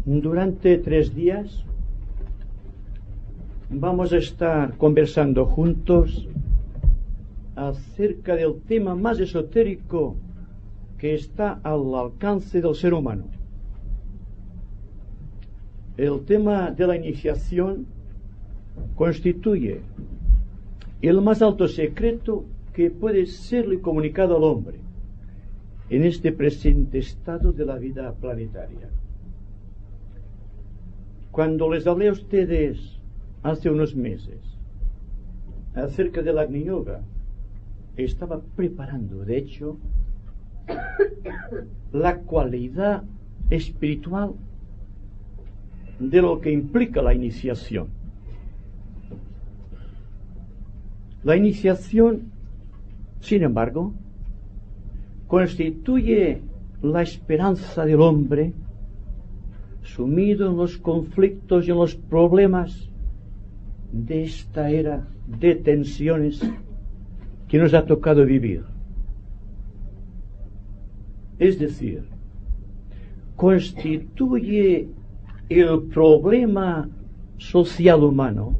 Durante 3 días vamos a estar conversando juntos acerca del tema más esotérico que está al alcance del ser humano. El tema de la iniciación constituye el más alto secreto que puede serle comunicado al hombre en este presente estado de la vida planetaria. Cuando les hablé a ustedes hace unos meses acerca del Agni Yoga, estaba preparando, de hecho, la cualidad espiritual de lo que implica la iniciación. La iniciación, sin embargo, constituye la esperanza del hombre sumido en los conflictos y en los problemas de esta era de tensiones que nos ha tocado vivir. Es decir, constituye el problema social humano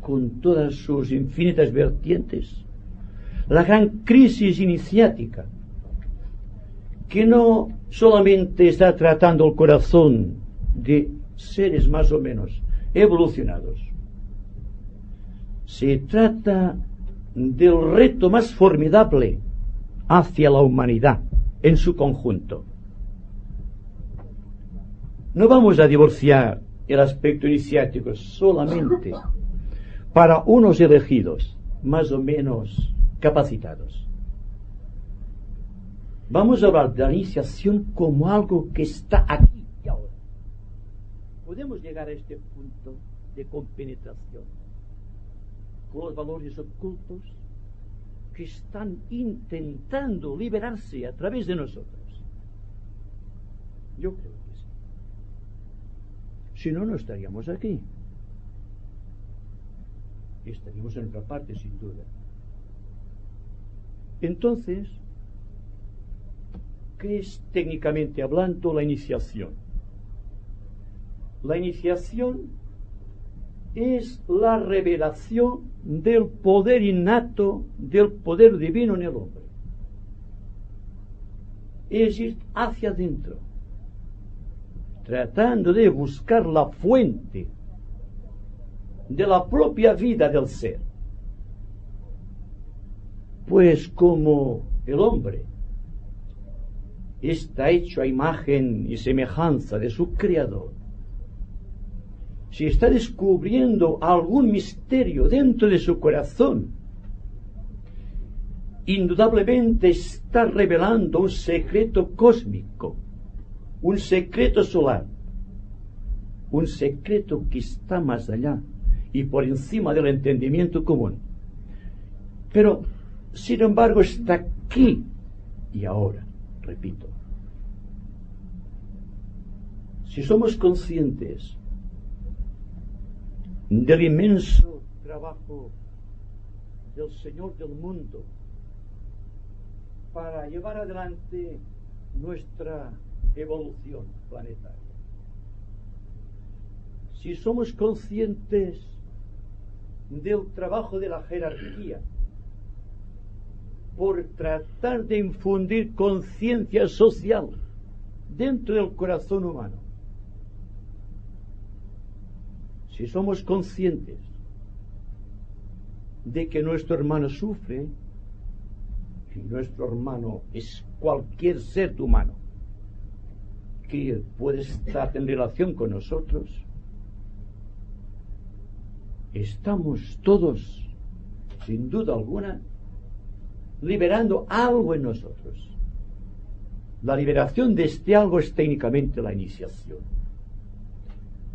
con todas sus infinitas vertientes, la gran crisis iniciática que no solamente está tratando el corazón de seres más o menos evolucionados, se trata del reto más formidable hacia la humanidad en su conjunto. No vamos a divorciar el aspecto iniciático solamente para unos elegidos más o menos capacitados. Vamos a hablar de la iniciación como algo que está aquí y ahora. Podemos llegar a este punto de compenetración con los valores ocultos que están intentando liberarse a través de nosotros. Yo creo que sí. Si no, no estaríamos aquí. Estaríamos en otra parte, sin duda. Entonces, ¿qué es técnicamente hablando la iniciación? La iniciación es la revelación del poder innato, del poder divino en el hombre. Es ir hacia adentro, tratando de buscar la fuente de la propia vida del ser. Pues como el hombre está hecho a imagen y semejanza de su Creador, si está descubriendo algún misterio dentro de su corazón, indudablemente está revelando un secreto cósmico, un secreto solar, un secreto que está más allá y por encima del entendimiento común. Pero, sin embargo, está aquí y ahora, repito. Si somos conscientes del inmenso trabajo del Señor del mundo para llevar adelante nuestra evolución planetaria, si somos conscientes del trabajo de la jerarquía por tratar de infundir conciencia social dentro del corazón humano, si somos conscientes de que nuestro hermano sufre, y nuestro hermano es cualquier ser humano que puede estar en relación con nosotros, estamos todos, sin duda alguna, liberando algo en nosotros. La liberación de este algo es técnicamente la iniciación.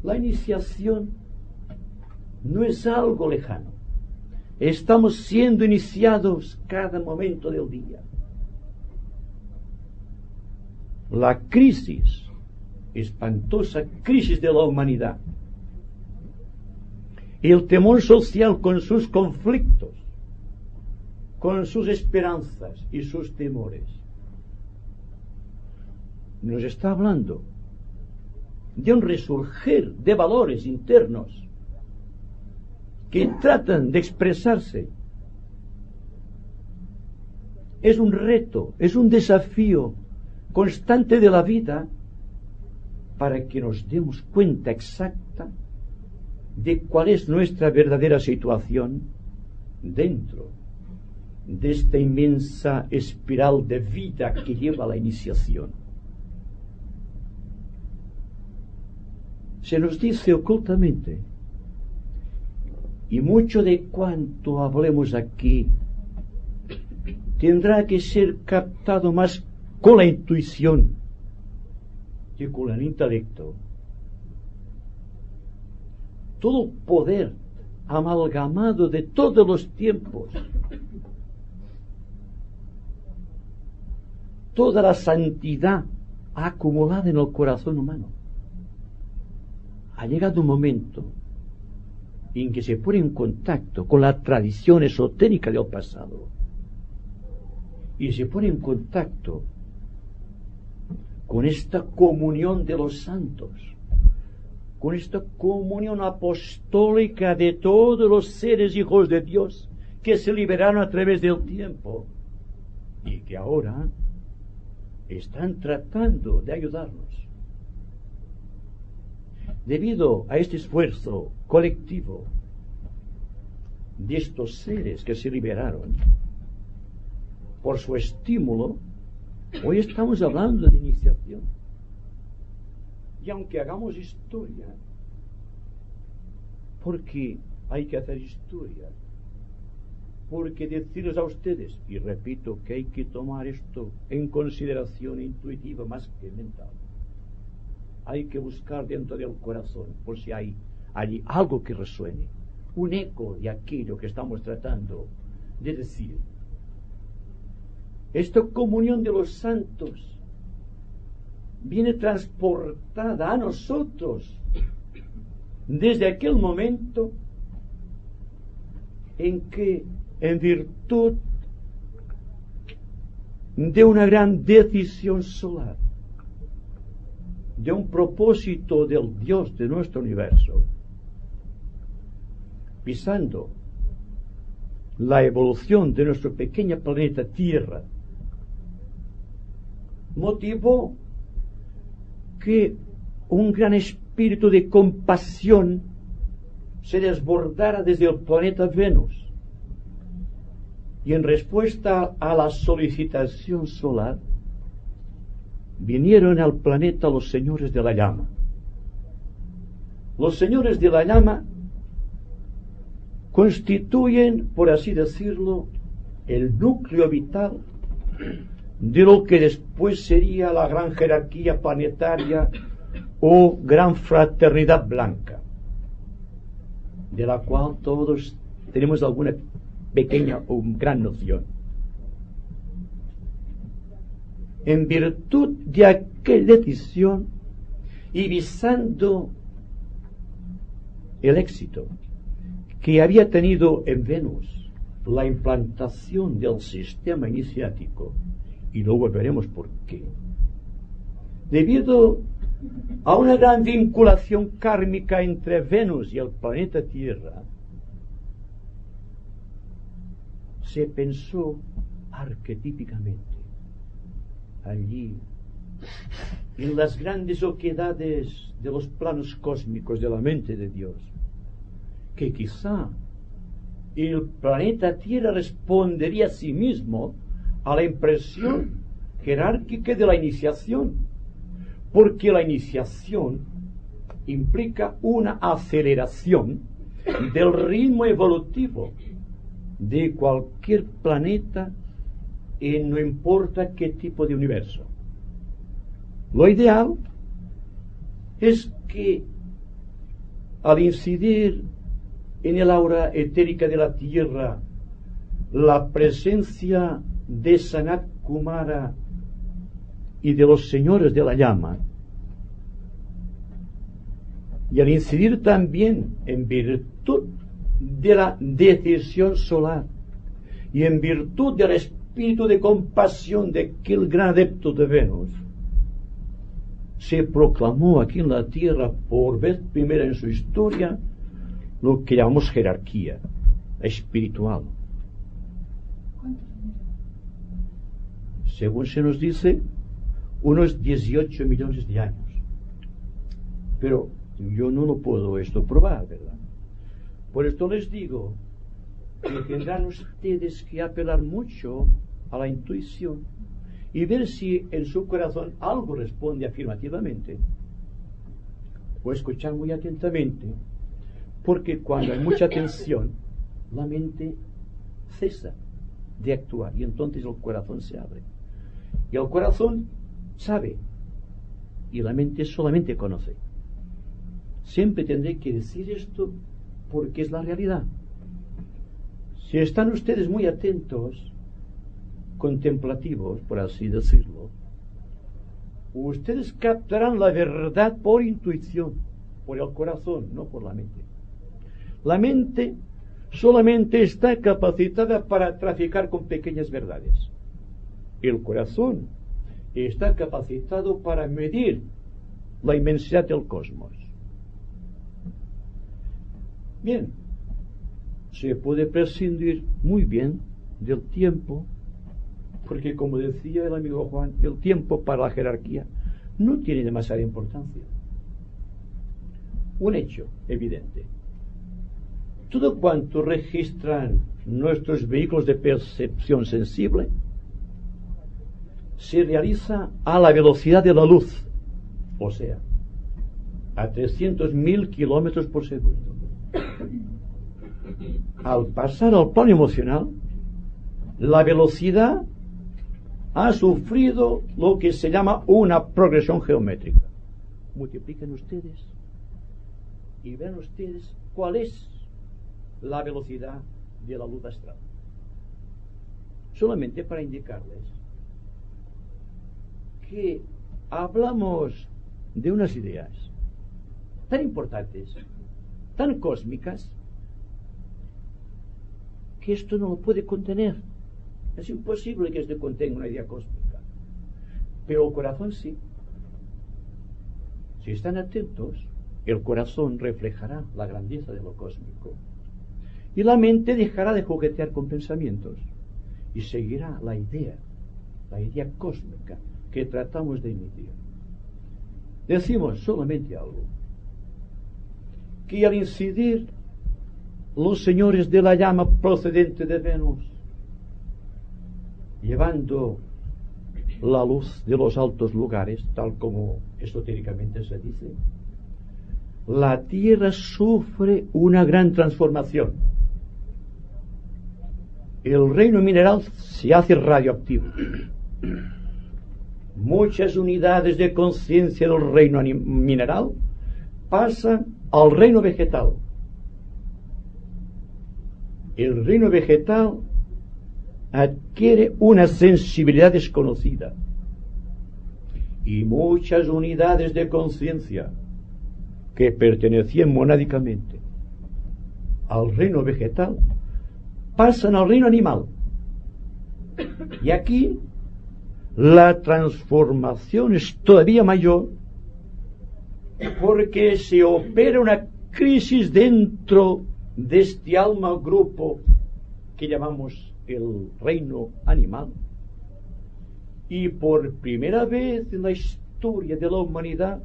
La iniciación no es algo lejano. Estamos siendo iniciados cada momento del día. La crisis, espantosa crisis de la humanidad, el temor social con sus conflictos, con sus esperanzas y sus temores, nos está hablando de un resurgir de valores internos que tratan de expresarse. Es un reto, es un desafío constante de la vida para que nos demos cuenta exacta de cuál es nuestra verdadera situación dentro de esta inmensa espiral de vida que lleva a la iniciación. Se nos dice ocultamente, y mucho de cuanto hablemos aquí tendrá que ser captado más con la intuición que con el intelecto. Todo poder amalgamado de todos los tiempos, toda la santidad acumulada en el corazón humano, ha llegado un momento en que se pone en contacto con la tradición esotérica del pasado y se pone en contacto con esta comunión de los santos, con esta comunión apostólica de todos los seres hijos de Dios que se liberaron a través del tiempo y que ahora están tratando de ayudarnos. Debido a este esfuerzo colectivo de estos seres que se liberaron, por su estímulo, hoy estamos hablando de iniciación. Y aunque hagamos historia, porque hay que hacer historia, porque decirles a ustedes, y repito que hay que tomar esto en consideración intuitiva más que mental, hay que buscar dentro del corazón por si hay allí algo que resuene, un eco de aquello que estamos tratando de decir. Esta comunión de los santos viene transportada a nosotros desde aquel momento en que, en virtud de una gran decisión solar, de un propósito del Dios de nuestro universo, pisando la evolución de nuestro pequeño planeta Tierra, motivó que un gran espíritu de compasión se desbordara desde el planeta Venus, y en respuesta a la solicitación solar vinieron al planeta los señores de la llama. Los señores de la llama constituyen, por así decirlo, el núcleo vital de lo que después sería la gran jerarquía planetaria o gran fraternidad blanca, de la cual todos tenemos alguna pequeña o gran noción. En virtud de aquella decisión y visando el éxito que había tenido en Venus la implantación del sistema iniciático, y luego veremos por qué, debido a una gran vinculación kármica entre Venus y el planeta Tierra, se pensó arquetípicamente allí en las grandes oquedades de los planos cósmicos de la mente de Dios, que quizá el planeta Tierra respondería a sí mismo a la impresión jerárquica de la iniciación, porque la iniciación implica una aceleración del ritmo evolutivo de cualquier planeta, no importa qué tipo de universo. Lo ideal es que al incidir en el aura etérica de la Tierra la presencia de Sanat Kumara y de los señores de la llama, y al incidir también en virtud de la decisión solar y en virtud del espíritu de compasión de aquel gran adepto de Venus, se proclamó aquí en la tierra por vez primera en su historia lo que llamamos jerarquía espiritual. Según se nos dice, unos 18 millones de años. Pero yo no lo puedo esto probar, ¿verdad? Por esto les digo que tendrán ustedes que apelar mucho a la intuición y ver si en su corazón algo responde afirmativamente, o escuchar muy atentamente, porque cuando hay mucha tensión, la mente cesa de actuar y entonces el corazón se abre. Y el corazón sabe y la mente solamente conoce. Siempre tendré que decir esto porque es la realidad. Si están ustedes muy atentos, contemplativos, por así decirlo, ustedes captarán la verdad por intuición, por el corazón, no por la mente. La mente solamente está capacitada para traficar con pequeñas verdades. El corazón está capacitado para medir la inmensidad del cosmos. Bien, se puede prescindir muy bien del tiempo, porque como decía el amigo Juan, el tiempo para la jerarquía no tiene demasiada importancia. Un hecho evidente: todo cuanto registran nuestros vehículos de percepción sensible se realiza a la velocidad de la luz, o sea, a 300.000 kilómetros por segundo. Al pasar al plano emocional, la velocidad ha sufrido lo que se llama una progresión geométrica. Multipliquen ustedes y vean ustedes cuál es la velocidad de la luz astral. Solamente para indicarles que hablamos de unas ideas tan importantes, tan cósmicas, que esto no lo puede contener. Es imposible que esto contenga una idea cósmica. Pero el corazón sí. Si están atentos, el corazón reflejará la grandeza de lo cósmico. Y la mente dejará de juguetear con pensamientos y seguirá la idea cósmica que tratamos de emitir. Decimos solamente algo: que al incidir los señores de la llama procedente de Venus, llevando la luz de los altos lugares, tal como esotéricamente se dice, la Tierra sufre una gran transformación. El reino mineral se hace radioactivo. Muchas unidades de conciencia del reino mineral pasan al reino vegetal. El reino vegetal adquiere una sensibilidad desconocida y muchas unidades de conciencia que pertenecían monádicamente al reino vegetal pasan al reino animal. Y aquí la transformación es todavía mayor, porque se opera una crisis dentro de este alma grupo que llamamos el reino animal, y por primera vez en la historia de la humanidad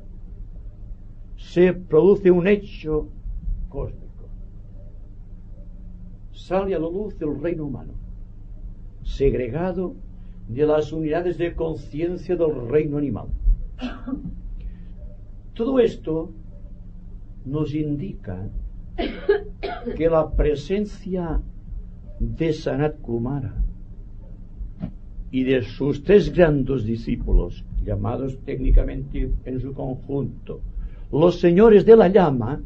se produce un hecho cósmico. Sale a la luz el reino humano, segregado de las unidades de conciencia del reino animal. Todo esto nos indica que la presencia de Sanat Kumara y de sus tres grandes discípulos, llamados técnicamente en su conjunto los señores de la llama,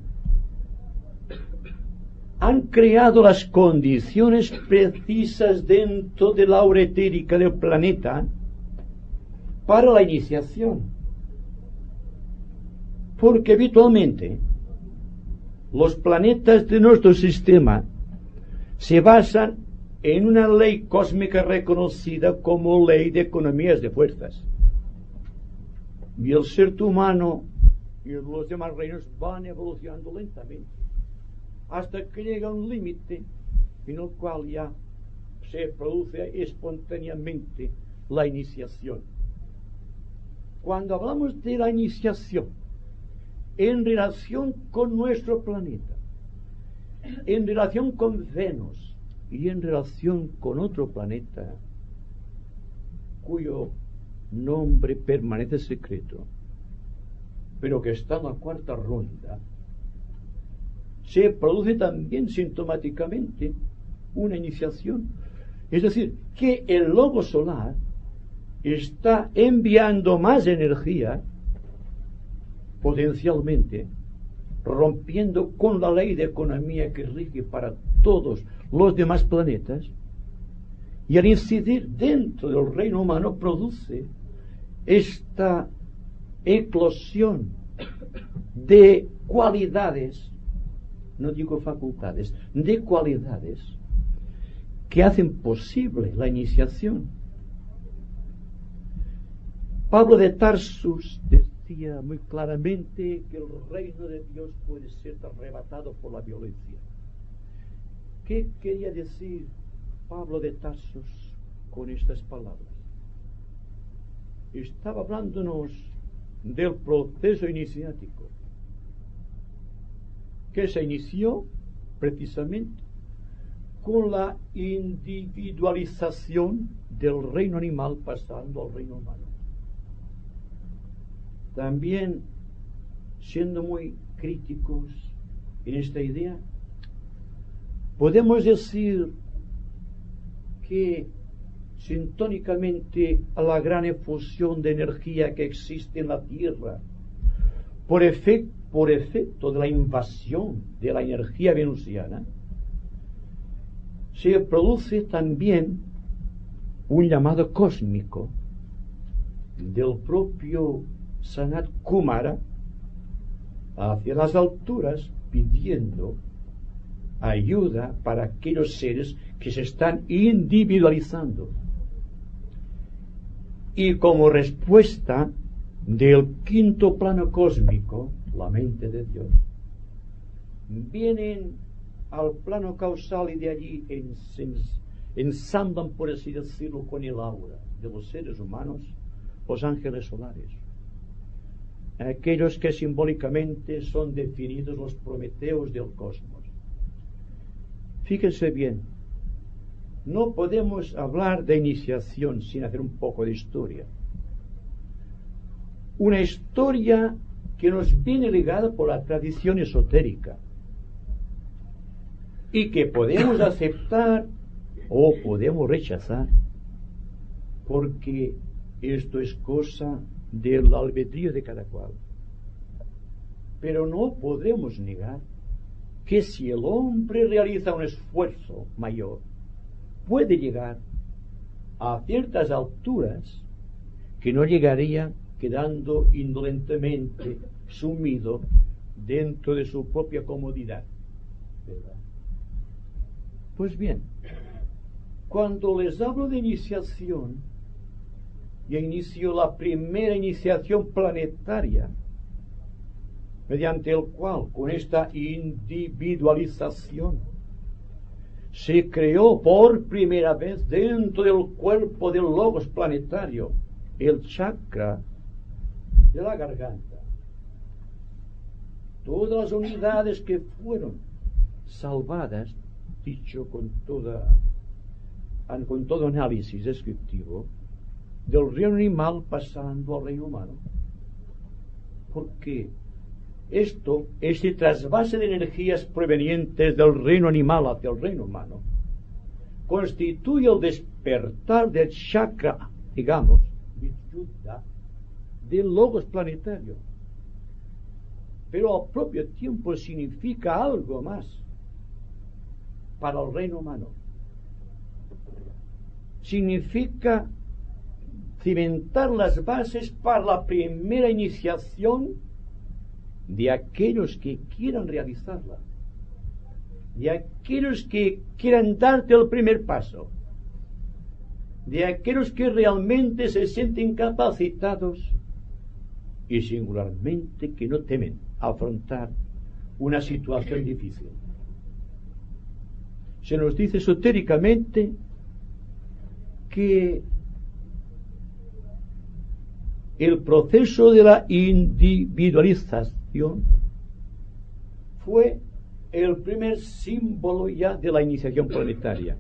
han creado las condiciones precisas dentro de la aura etérica del planeta para la iniciación. Porque habitualmente los planetas de nuestro sistema se basan en una ley cósmica reconocida como ley de economías de fuerzas. Y el ser humano y los demás reinos van evolucionando lentamente hasta que llega un límite en el cual ya se produce espontáneamente la iniciación. Cuando hablamos de la iniciación en relación con nuestro planeta, en relación con Venus y en relación con otro planeta cuyo nombre permanece secreto, pero que está en la cuarta ronda, se produce también sintomáticamente una iniciación. Es decir, que el logo solar está enviando más energía potencialmente, rompiendo con la ley de economía que rige para todos los demás planetas, y al incidir dentro del reino humano produce esta eclosión de cualidades, no digo facultades, de cualidades que hacen posible la iniciación. Pablo de Tarsus decía muy claramente que el reino de Dios puede ser arrebatado por la violencia. ¿Qué quería decir Pablo de Tarsus con estas palabras? Estaba hablándonos del proceso iniciático que se inició precisamente con la individualización del reino animal pasando al reino humano. También, siendo muy críticos en esta idea, podemos decir que sintónicamente a la gran efusión de energía que existe en la Tierra por efecto de la invasión de la energía venusiana, se produce también un llamado cósmico del propio Sanat Kumara hacia las alturas, pidiendo ayuda para aquellos seres que se están individualizando. Y como respuesta del quinto plano cósmico, la mente de Dios, vienen al plano causal y de allí ensamblan, por así decirlo, con el aura de los seres humanos, los ángeles solares, aquellos que simbólicamente son definidos los prometeos del cosmos. Fíjense bien, no podemos hablar de iniciación sin hacer un poco de historia. Una historia que nos viene ligada por la tradición esotérica y que podemos aceptar o podemos rechazar, porque esto es cosa del albedrío de cada cual. Pero no podemos negar que si el hombre realiza un esfuerzo mayor, puede llegar a ciertas alturas que no llegaría quedando indolentemente sumido dentro de su propia comodidad, ¿verdad? Pues bien, cuando les hablo de iniciación, ya inició la primera iniciación planetaria, mediante el cual, con esta individualización, se creó por primera vez dentro del cuerpo del logos planetario el chakra de la garganta. Todas las unidades que fueron salvadas, dicho con todo análisis descriptivo, del reino animal pasando al reino humano. Porque este trasvase de energías provenientes del reino animal hacia el reino humano, constituye el despertar del chakra, digamos, Vichuddha, del logos planetario. Pero al propio tiempo significa algo más para el reino humano. Significa cimentar las bases para la primera iniciación de aquellos que quieran realizarla, de aquellos que quieran darte el primer paso, de aquellos que realmente se sienten capacitados y singularmente que no temen afrontar una situación difícil. Se nos dice esotéricamente que el proceso de la individualización fue el primer símbolo ya de la iniciación planetaria.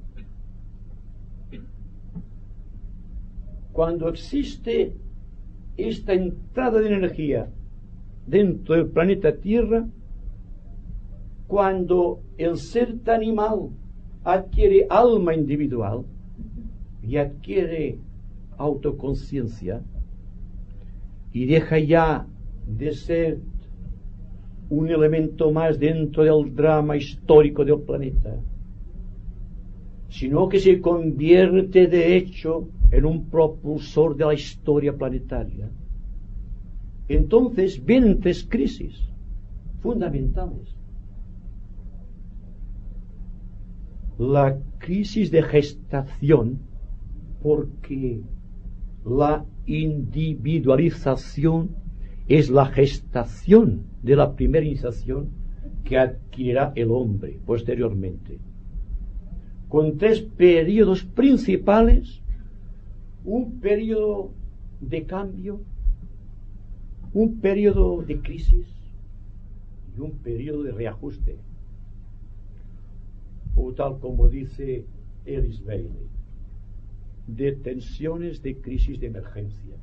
Cuando existe esta entrada de energía dentro del planeta Tierra, cuando el ser animal adquiere alma individual y adquiere autoconciencia y deja ya de ser un elemento más dentro del drama histórico del planeta, sino que se convierte de hecho en un propulsor de la historia planetaria. Entonces vienen tres crisis fundamentales. La crisis de gestación, porque la individualización es la gestación de la primera iniciación que adquirirá el hombre posteriormente, con tres periodos principales: un periodo de cambio, un periodo de crisis y un periodo de reajuste, o tal como dice Ellis Bailey, de tensiones, de crisis, de emergencia.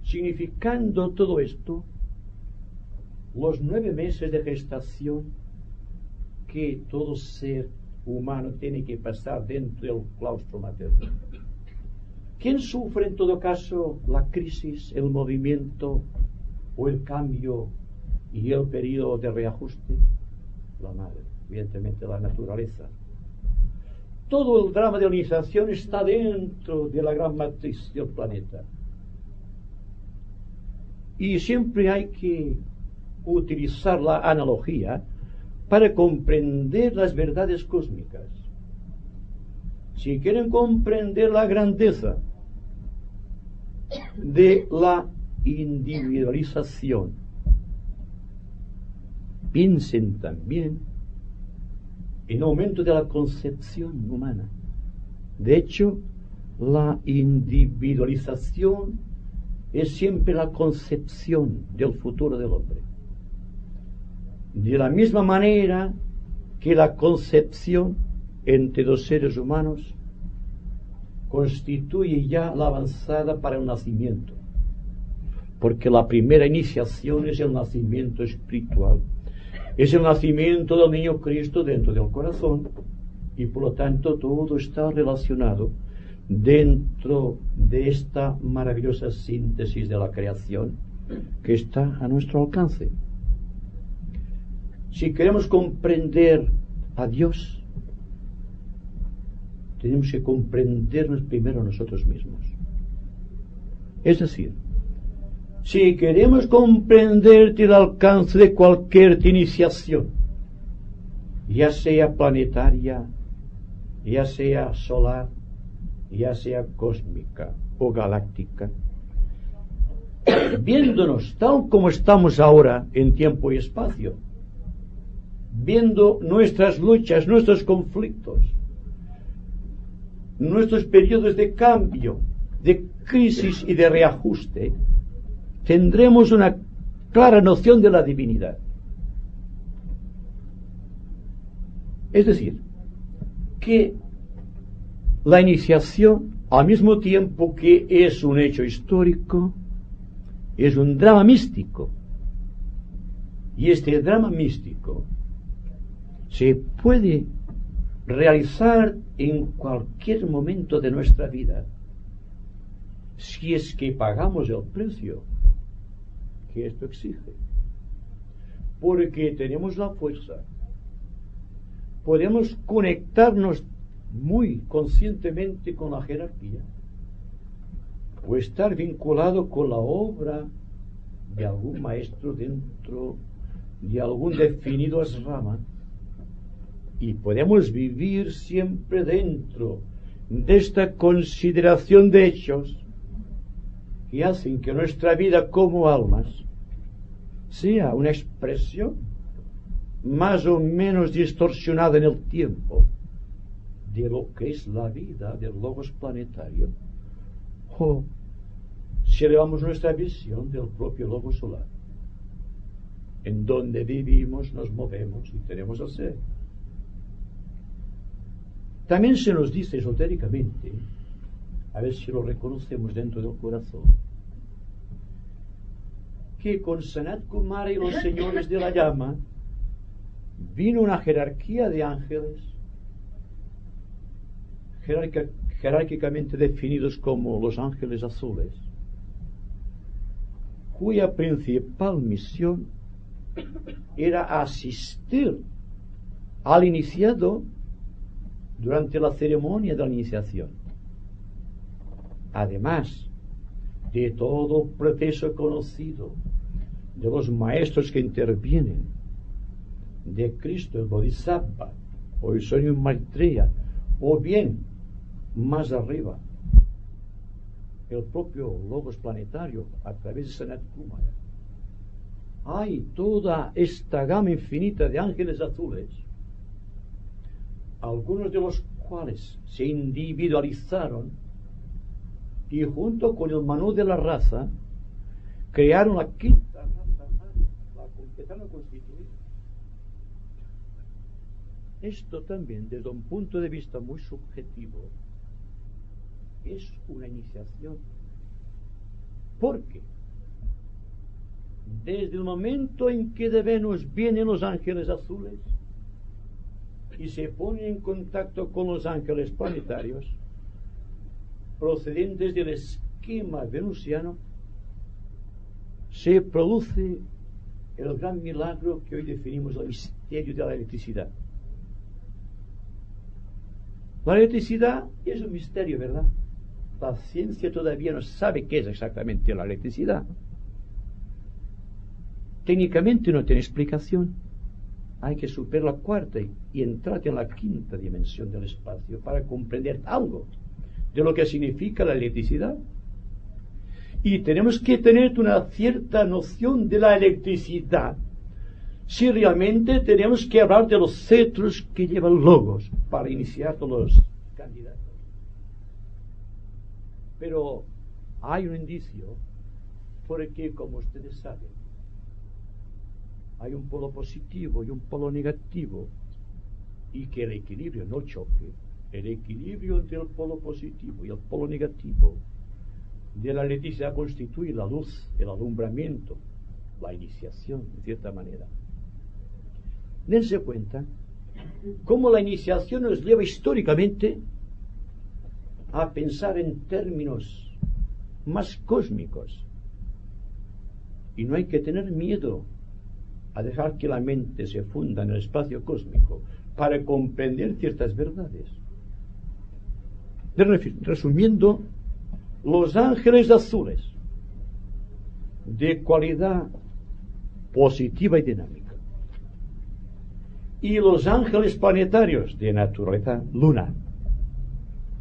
Significando todo esto, los 9 meses de gestación que todo ser humano tiene que pasar dentro del claustro materno. ¿Quién sufre en todo caso la crisis, el movimiento o el cambio y el periodo de reajuste? La madre, evidentemente la naturaleza. Todo el drama de la iniciación está dentro de la gran matriz del planeta. Y siempre hay que utilizar la analogía para comprender las verdades cósmicas. Si quieren comprender la grandeza de la individualización, piensen también en el aumento de la concepción humana. De hecho, la individualización es siempre la concepción del futuro del hombre. De la misma manera que la concepción entre dos seres humanos constituye ya la avanzada para el nacimiento, porque la primera iniciación es el nacimiento espiritual, es el nacimiento del niño Cristo dentro del corazón, y por lo tanto todo está relacionado dentro de esta maravillosa síntesis de la creación que está a nuestro alcance. Si queremos comprender a Dios, tenemos que comprendernos primero nosotros mismos. Es decir, si queremos comprender el alcance de cualquier iniciación, ya sea planetaria, ya sea solar, ya sea cósmica o galáctica, viéndonos tal como estamos ahora en tiempo y espacio, viendo nuestras luchas, nuestros conflictos, nuestros periodos de cambio, de crisis y de reajuste, tendremos una clara noción de la divinidad. Es decir, que la iniciación, al mismo tiempo que es un hecho histórico, es un drama místico. Y este drama místico se puede realizar en cualquier momento de nuestra vida, si es que pagamos el precio que esto exige. Porque tenemos la fuerza, podemos conectarnos muy conscientemente con la jerarquía, o estar vinculado con la obra de algún maestro dentro de algún definido asrama, y podemos vivir siempre dentro de esta consideración de hechos y hacen que nuestra vida como almas sea una expresión más o menos distorsionada en el tiempo de lo que es la vida del logos planetario, o si elevamos nuestra visión del propio logos solar, en donde vivimos, nos movemos y tenemos el ser. También se nos dice esotéricamente, a ver si lo reconocemos dentro del corazón, que con Sanat Kumara y los señores de la llama vino una jerarquía de ángeles jerárquicamente definidos como los ángeles azules, cuya principal misión era asistir al iniciado durante la ceremonia de la iniciación, además de todo proceso conocido de los maestros que intervienen, de Cristo el Bodhisattva o el Sueño Maitreya, o bien más arriba el propio logos planetario a través de Sanat Kumara. Hay toda esta gama infinita de ángeles azules, algunos de los cuales se individualizaron y junto con el Manú de la raza crearon la quinta raza, la completaron a constituir. Esto también, desde un punto de vista muy subjetivo, es una iniciación. ¿Por qué? Desde el momento en que de Venus vienen los ángeles azules y se ponen en contacto con los ángeles planetarios procedentes del esquema venusiano, se produce el gran milagro que hoy definimos el misterio de la electricidad. La electricidad es un misterio, ¿verdad? La ciencia todavía no sabe qué es exactamente la electricidad. Técnicamente no tiene explicación. Hay que superar la cuarta y entrar en la quinta dimensión del espacio para comprender algo de lo que significa la electricidad. Y tenemos que tener una cierta noción de la electricidad si realmente tenemos que hablar de los cetros que llevan logos para iniciar todos los candidatos. Pero hay un indicio porque, como ustedes saben, hay un polo positivo y un polo negativo, y que el equilibrio no choque. El equilibrio entre el polo positivo y el polo negativo de la electricidad constituye la luz, el alumbramiento, la iniciación, de cierta manera. Dense cuenta cómo la iniciación nos lleva históricamente a pensar en términos más cósmicos, y no hay que tener miedo a dejar que la mente se funda en el espacio cósmico para comprender ciertas verdades. Resumiendo, los ángeles azules de cualidad positiva y dinámica y los ángeles planetarios de naturaleza lunar,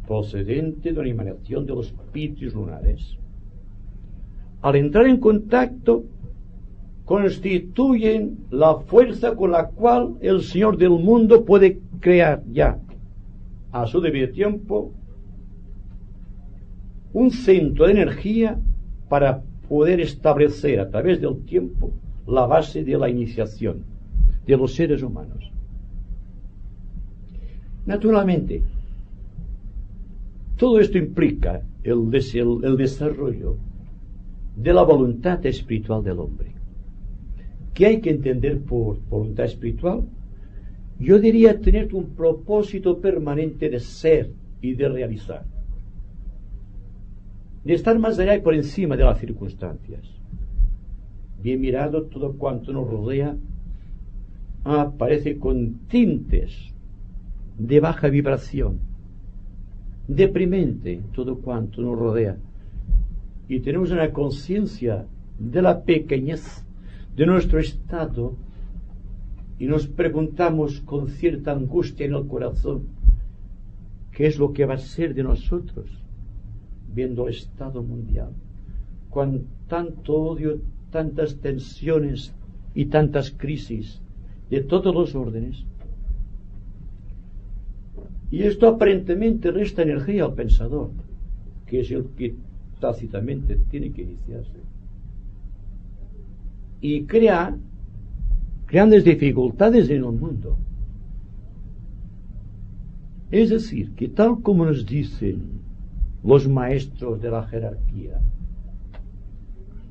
procedente de una emanación de los espíritus lunares, al entrar en contacto constituyen la fuerza con la cual el Señor del mundo puede crear ya a su debido tiempo un centro de energía para poder establecer a través del tiempo la base de la iniciación de los seres humanos. Naturalmente, todo esto implica el desarrollo de la voluntad espiritual del hombre. ¿Qué hay que entender por voluntad espiritual? Yo diría tener un propósito permanente de ser y de realizar, de estar más allá y por encima de las circunstancias. Bien mirado, todo cuanto nos rodea aparece con tintes de baja vibración, deprimente todo cuanto nos rodea, y tenemos una conciencia de la pequeñez de nuestro estado y nos preguntamos con cierta angustia en el corazón qué es lo que va a ser de nosotros viendo el estado mundial. con tanto odio, tantas tensiones y tantas crisis de todos los órdenes. Y esto aparentemente resta energía al pensador, que es el que tácitamente tiene que iniciarse. Y crea grandes dificultades en el mundo. Es decir, que tal como nos dicen los maestros de la jerarquía,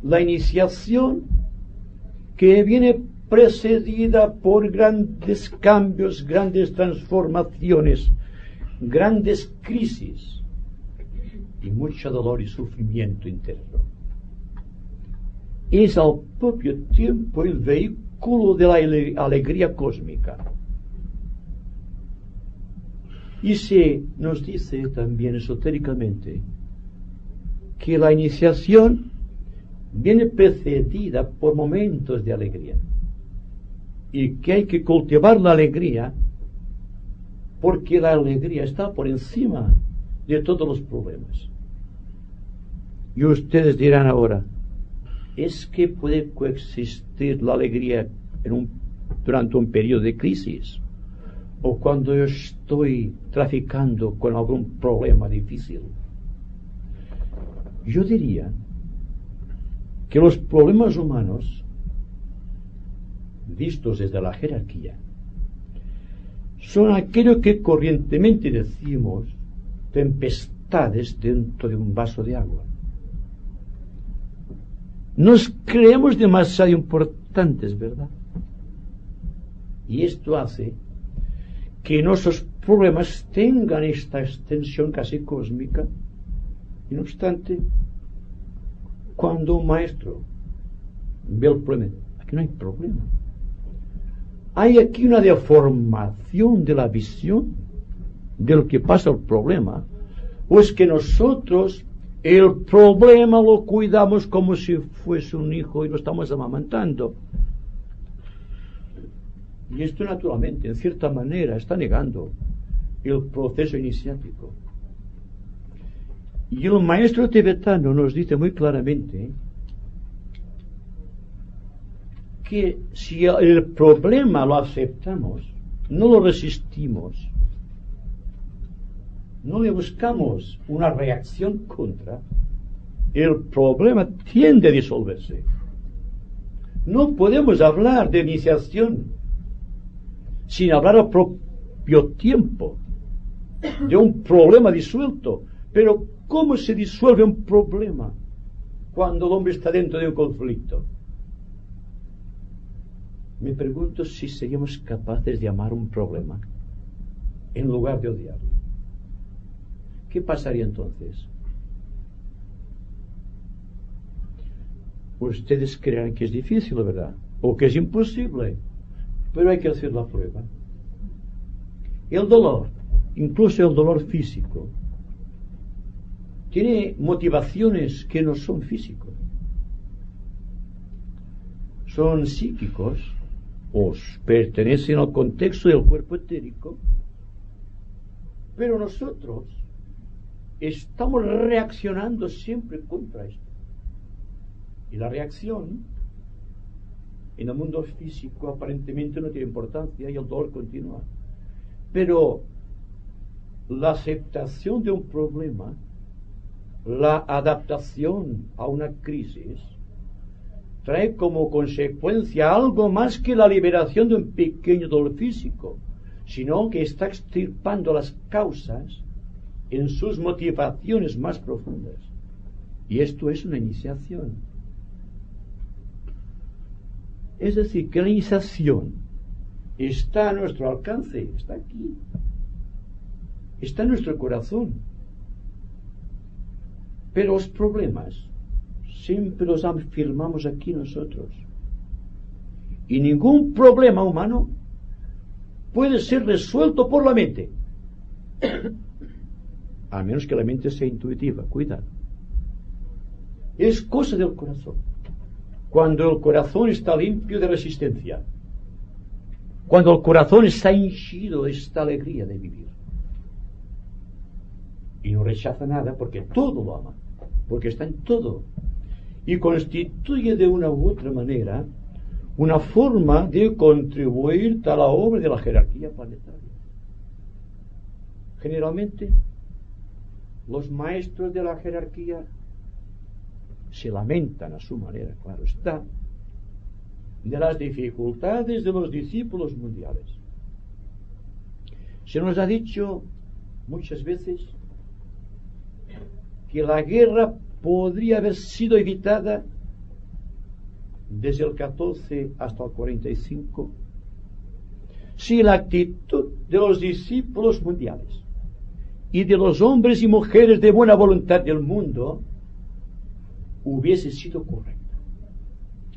la iniciación que viene precedida por grandes cambios, grandes transformaciones, grandes crisis y mucho dolor y sufrimiento interno, es al propio tiempo el vehículo de la alegría cósmica. Y se nos dice también esotéricamente que la iniciación viene precedida por momentos de alegría y que hay que cultivar la alegría porque la alegría está por encima de todos los problemas. Y ustedes dirán ahora, ¿es que puede coexistir la alegría durante un periodo de crisis? ¿O cuando yo estoy traficando con algún problema difícil? Yo diría que los problemas humanos, vistos desde la jerarquía, son aquello que corrientemente decimos tempestades dentro de un vaso de agua. Nos creemos demasiado importantes, ¿verdad? Y esto hace que nuestros problemas tengan esta extensión casi cósmica. Y no obstante, cuando un maestro ve el problema, aquí no hay problema. Hay aquí una deformación de la visión de lo que pasa el problema, o es que nosotros el problema lo cuidamos como si fuese un hijo y lo estamos amamantando. Y esto naturalmente, en cierta manera, está negando el proceso iniciático. Y el maestro tibetano nos dice muy claramente que si el problema lo aceptamos, no lo resistimos, no le buscamos una reacción contra, el problema tiende a disolverse. No podemos hablar de iniciación sin hablar al propio tiempo de un problema disuelto. Pero ¿cómo se disuelve un problema cuando el hombre está dentro de un conflicto? Me pregunto si seríamos capaces de amar un problema en lugar de odiarlo. ¿Qué pasaría entonces? Ustedes creerán que es difícil, ¿verdad? O que es imposible. Pero hay que hacer la prueba. El dolor, incluso el dolor físico, tiene motivaciones que no son físicos. Son psíquicos o pertenecen al contexto del cuerpo etérico, pero nosotros estamos reaccionando siempre contra esto. Y la reacción en el mundo físico aparentemente no tiene importancia y el dolor continúa. Pero la aceptación de un problema, la adaptación a una crisis, trae como consecuencia algo más que la liberación de un pequeño dolor físico, sino que está extirpando las causas en sus motivaciones más profundas. Y esto es una iniciación. Es decir, que la iniciación está a nuestro alcance, está aquí, está en nuestro corazón. Pero los problemas siempre los afirmamos aquí nosotros. Y ningún problema humano puede ser resuelto por la mente, a menos que la mente sea intuitiva. Cuidado. Es cosa del corazón. Cuando el corazón está limpio de resistencia, cuando el corazón está henchido de esta alegría de vivir y no rechaza nada porque todo lo ama, porque está en todo. y constituye de una u otra manera una forma de contribuir a la obra de la jerarquía planetaria. Generalmente, los maestros de la jerarquía se lamentan a su manera, claro está, de las dificultades de los discípulos mundiales. Se nos ha dicho muchas veces que la guerra podría haber sido evitada desde el 14 hasta el 45 si la actitud de los discípulos mundiales y de los hombres y mujeres de buena voluntad del mundo hubiese sido correcta,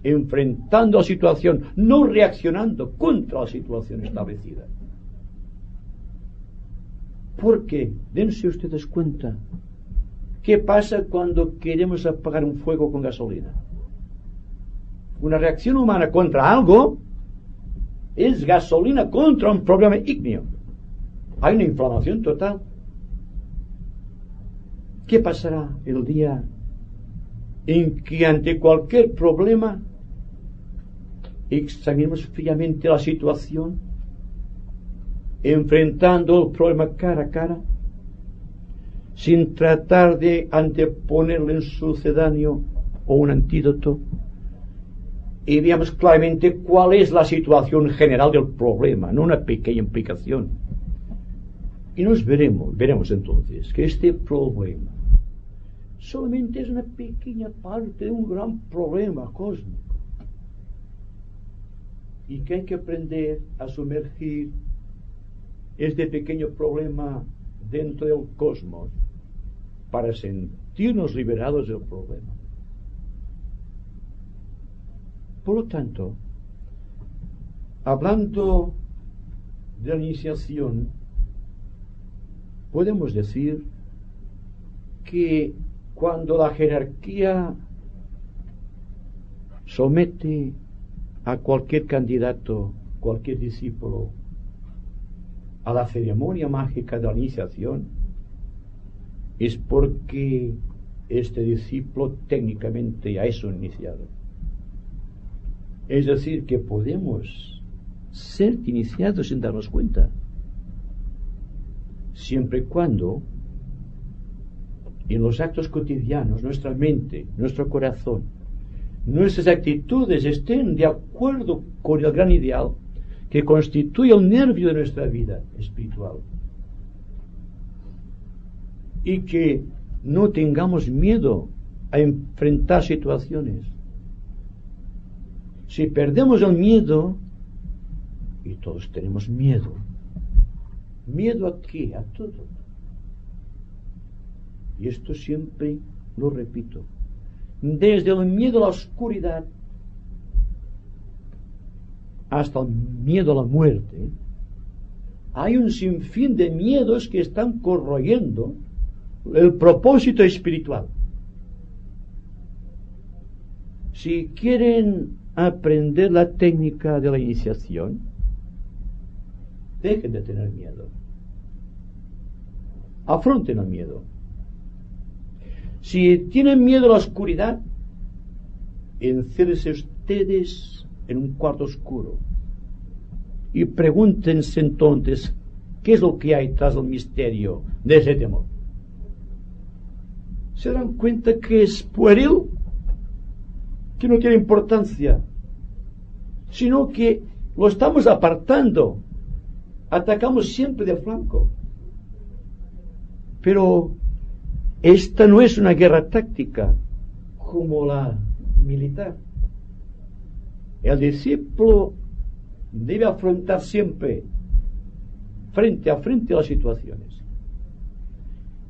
enfrentando la situación, no reaccionando contra la situación establecida. Porque, dense ustedes cuenta, ¿qué pasa cuando queremos apagar un fuego con gasolina? Una reacción humana contra algo es gasolina contra un problema ígneo. Hay una inflamación total. ¿Qué pasará el día en que ante cualquier problema examinemos fríamente la situación, enfrentando el problema cara a cara, sin tratar de anteponerle un sucedáneo o un antídoto, y veamos claramente cuál es la situación general del problema, no una pequeña implicación? Y veremos entonces que este problema solamente es una pequeña parte de un gran problema cósmico, y que hay que aprender a sumergir este pequeño problema dentro del cosmos para sentirnos liberados del problema. Por lo tanto, hablando de la iniciación, podemos decir que cuando la jerarquía somete a cualquier candidato, cualquier discípulo, a la ceremonia mágica de la iniciación, es porque este discípulo técnicamente ya es un iniciado. Es decir, que podemos ser iniciados sin darnos cuenta, siempre y cuando en los actos cotidianos nuestra mente, nuestro corazón, nuestras actitudes estén de acuerdo con el gran ideal que constituye el nervio de nuestra vida espiritual, y que no tengamos miedo a enfrentar situaciones. Si perdemos el miedo, y todos tenemos miedo, ¿miedo a qué? A todo. Y esto siempre lo repito, desde el miedo a la oscuridad hasta el miedo a la muerte, hay un sinfín de miedos que están corroyendo el propósito espiritual. Si quieren aprender la técnica de la iniciación, dejen de tener miedo, afronten el miedo. Si tienen miedo a la oscuridad, enciérrense ustedes en un cuarto oscuro y pregúntense entonces qué es lo que hay tras el misterio de ese temor. Se dan cuenta que es pueril, que no tiene importancia, sino que lo estamos apartando, atacamos siempre de flanco. Pero esta no es una guerra táctica como la militar. El discípulo debe afrontar siempre frente a frente las situaciones,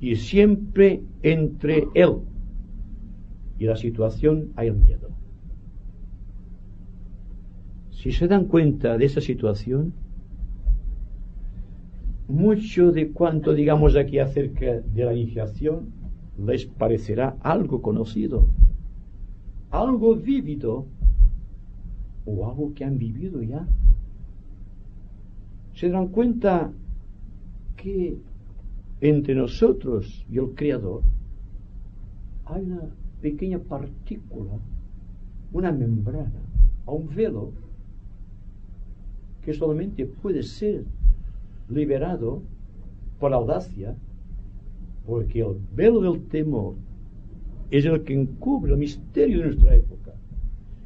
y siempre entre él y la situación hay el miedo. Si se dan cuenta de esa situación, mucho de cuanto digamos aquí acerca de la iniciación les parecerá algo conocido, algo vívido, o algo que han vivido ya. Se dan cuenta que entre nosotros y el Creador hay una pequeña partícula, una membrana, o un velo, que solamente puede ser liberado por la audacia, porque el velo del temor es el que encubre el misterio de nuestra época,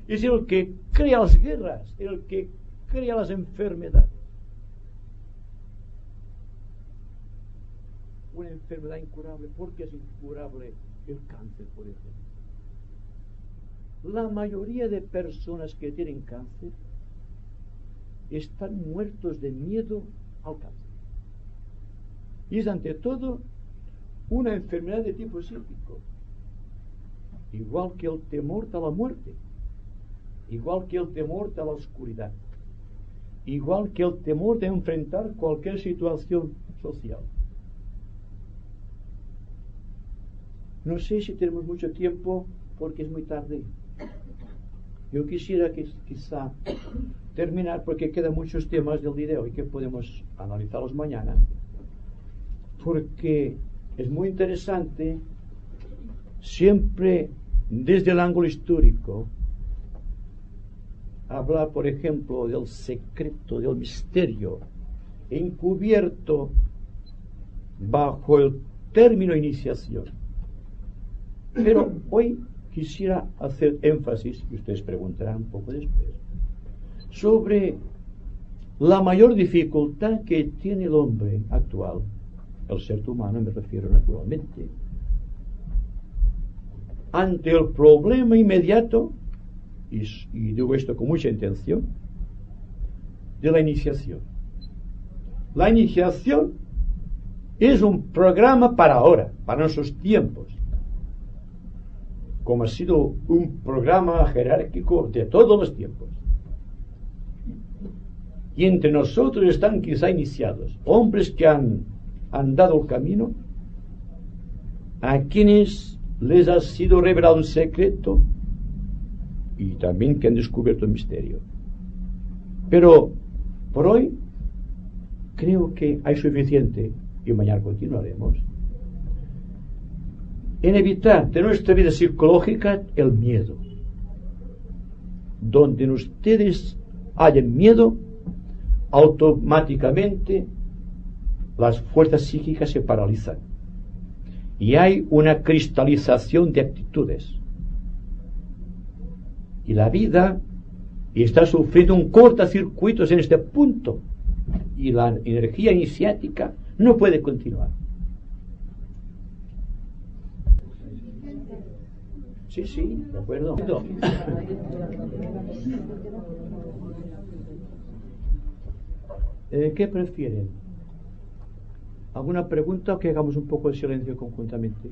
es el que crea las guerras, el que crea las enfermedades. Una enfermedad incurable. ¿Por qué es incurable el cáncer, por ejemplo? La mayoría de personas que tienen cáncer están muertos de miedo al cáncer. Y es ante todo una enfermedad de tipo psíquico, igual que el temor a la muerte, igual que el temor a la oscuridad, igual que el temor de enfrentar cualquier situación social. No sé si tenemos mucho tiempo porque es muy tarde. Yo quisiera quizá terminar porque quedan muchos temas del video y que podemos analizarlos mañana, porque es muy interesante siempre desde el ángulo histórico hablar, por ejemplo, del secreto, del misterio encubierto bajo el término iniciación. Pero hoy quisiera hacer énfasis, y ustedes preguntarán un poco después, sobre la mayor dificultad que tiene el hombre actual, el ser humano me refiero naturalmente, ante el problema inmediato, y digo esto con mucha intención, de la iniciación. La iniciación es un programa para ahora, para nuestros tiempos, como ha sido un programa jerárquico de todos los tiempos. Y entre nosotros están quizá iniciados hombres que han dado el camino, a quienes les ha sido revelado un secreto y también que han descubierto el misterio. Pero por hoy creo que hay suficiente, y mañana continuaremos, en evitar de nuestra vida psicológica el miedo. Donde ustedes hayan miedo, automáticamente las fuerzas psíquicas se paralizan y hay una cristalización de actitudes, y la vida está sufriendo un cortocircuito en este punto y la energía iniciática no puede continuar. Sí, de acuerdo. ¿Qué prefieren? ¿Alguna pregunta o que hagamos un poco de silencio conjuntamente?